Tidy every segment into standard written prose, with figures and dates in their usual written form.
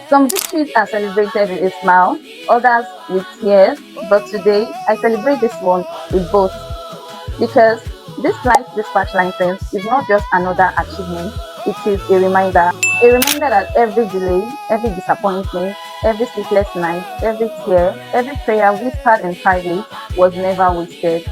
Some victories are celebrated with a smile, others with tears, but today I celebrate this one with both because this life dispatch license is not just another achievement, it is a reminder. A reminder that every delay, every disappointment, every sleepless night, every tear, every prayer whispered in private was never wasted.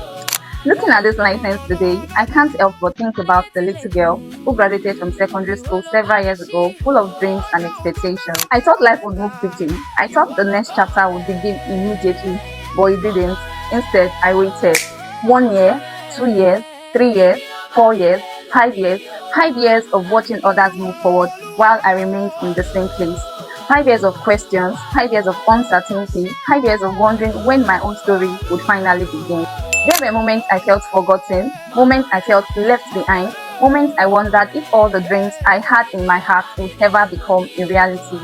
Looking at this license today, I can't help but think about the little girl who graduated from secondary school several years ago, full of dreams and expectations. I thought life would move quickly. I thought the next chapter would begin immediately, but it didn't. Instead, I waited. 1 year, 2 years, 3 years, 4 years, 5 years, 5 years of watching others move forward while I remained in the same place. 5 years of questions, 5 years of uncertainty, 5 years of wondering when my own story would finally begin. There were moments I felt forgotten, moments I felt left behind, moments I wondered if all the dreams I had in my heart would ever become a reality.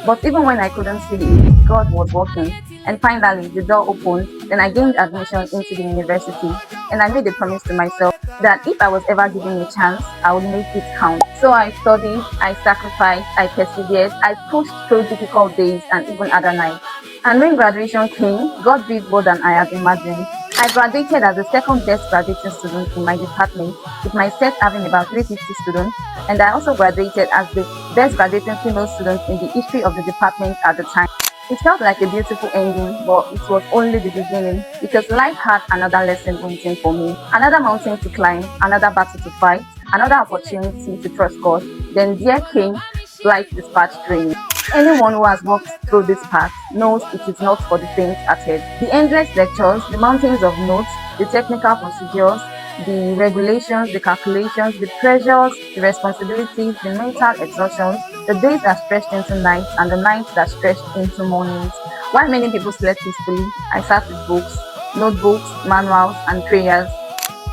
But even when I couldn't see it, God was working. And finally, the door opened, then I gained admission into the university. And I made a promise to myself that if I was ever given a chance, I would make it count. So I studied, I sacrificed, I persevered, I pushed through difficult days and even other nights. And when graduation came, God did more than I had imagined. I graduated as the second best graduating student in my department, with my set having about 350 students, and I also graduated as the best graduating female student in the history of the department at the time. It felt like a beautiful ending, but it was only the beginning because life had another lesson waiting for me. Another mountain to climb, another battle to fight, another opportunity to trust God. Then there came life dispatch training. Anyone who has walked through this path knows it is not for the faint-hearted. The endless lectures, the mountains of notes, the technical procedures, the regulations, the calculations, the pressures, the responsibilities, the mental exhaustions, the days that stretched into nights and the nights that stretched into mornings. While many people slept peacefully, I sat with books, notebooks, manuals, and prayers.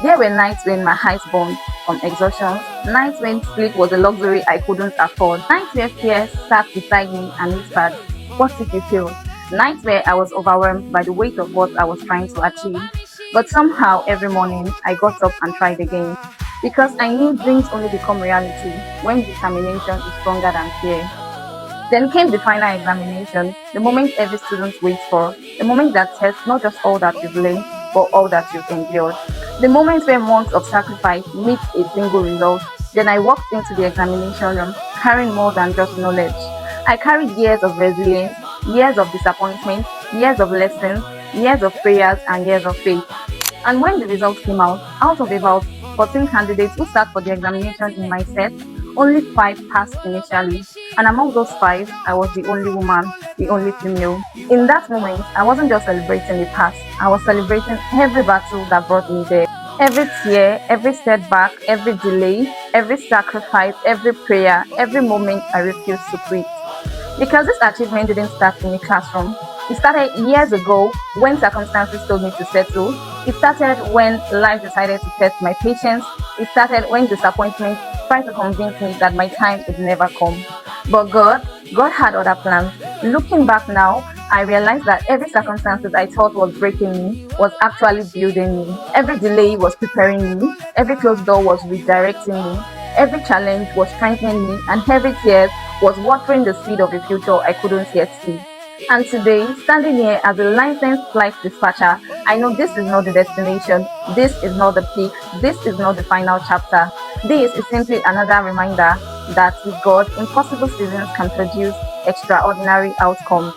There were nights when my eyes burned from exhaustion, nights when sleep was a luxury I couldn't afford, nights where fear sat beside me and whispered, "What if you fail?" Nights where I was overwhelmed by the weight of what I was trying to achieve. But somehow every morning I got up and tried again because I knew dreams only become reality when determination is stronger than fear. Then came the final examination, the moment every student waits for, the moment that tests not just all that you've learned, but all that you've endured. The moment where months of sacrifice meet a single result. Then I walked into the examination room carrying more than just knowledge. I carried years of resilience, years of disappointment, years of lessons, years of prayers, and years of faith. And when the results came out of about 14 candidates who sat for the examination in my set, only 5 passed initially. And among those 5, I was the only woman, the only female. In that moment, I wasn't just celebrating the past, I was celebrating every battle that brought me there. Every tear, every setback, every delay, every sacrifice, every prayer, every moment I refused to quit. Because this achievement didn't start in a classroom. It started years ago when circumstances told me to settle. It started when life decided to test my patience. It started when disappointment tried to convince me that my time would never come. But God had other plans. Looking back now, I realized that every circumstance I thought was breaking me was actually building me. Every delay was preparing me. Every closed door was redirecting me. Every challenge was strengthening me, and every tear was watering the seed of a future I couldn't yet see. And today, standing here as a licensed flight dispatcher, I know this is not the destination, this is not the peak, this is not the final chapter. This is simply another reminder that with God, impossible seasons can produce extraordinary outcomes.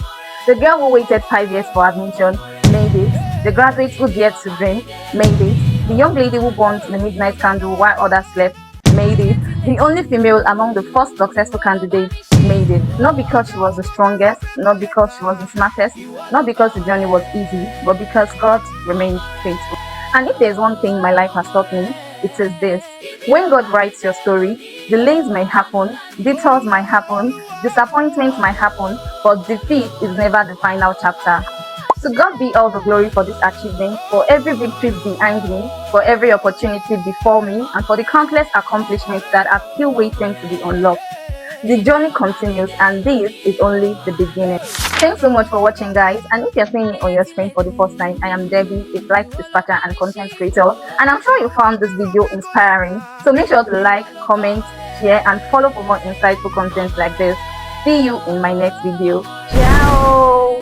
The girl who waited 5 years for admission made it. The graduate who dared to dream made it. The young lady who burned the midnight candle while others slept made it. The only female among the first successful candidates made it. Not because she was the strongest, not because she was the smartest, not because the journey was easy, but because God remained faithful. And if there's one thing my life has taught me, it is this. When God writes your story, delays may happen, detours might happen, disappointments might happen, but defeat is never the final chapter. To God be all the glory for this achievement, for every victory behind me, for every opportunity before me, and for the countless accomplishments that are still waiting to be unlocked. The journey continues, and this is only the beginning. Thanks so much for watching, guys. And if you're seeing me on your screen for the first time, I am Debbie, a flight dispatcher and content creator, and I'm sure you found this video inspiring. So make sure to like, comment, share, and follow for more insightful content like this. See you in my next video. Ciao!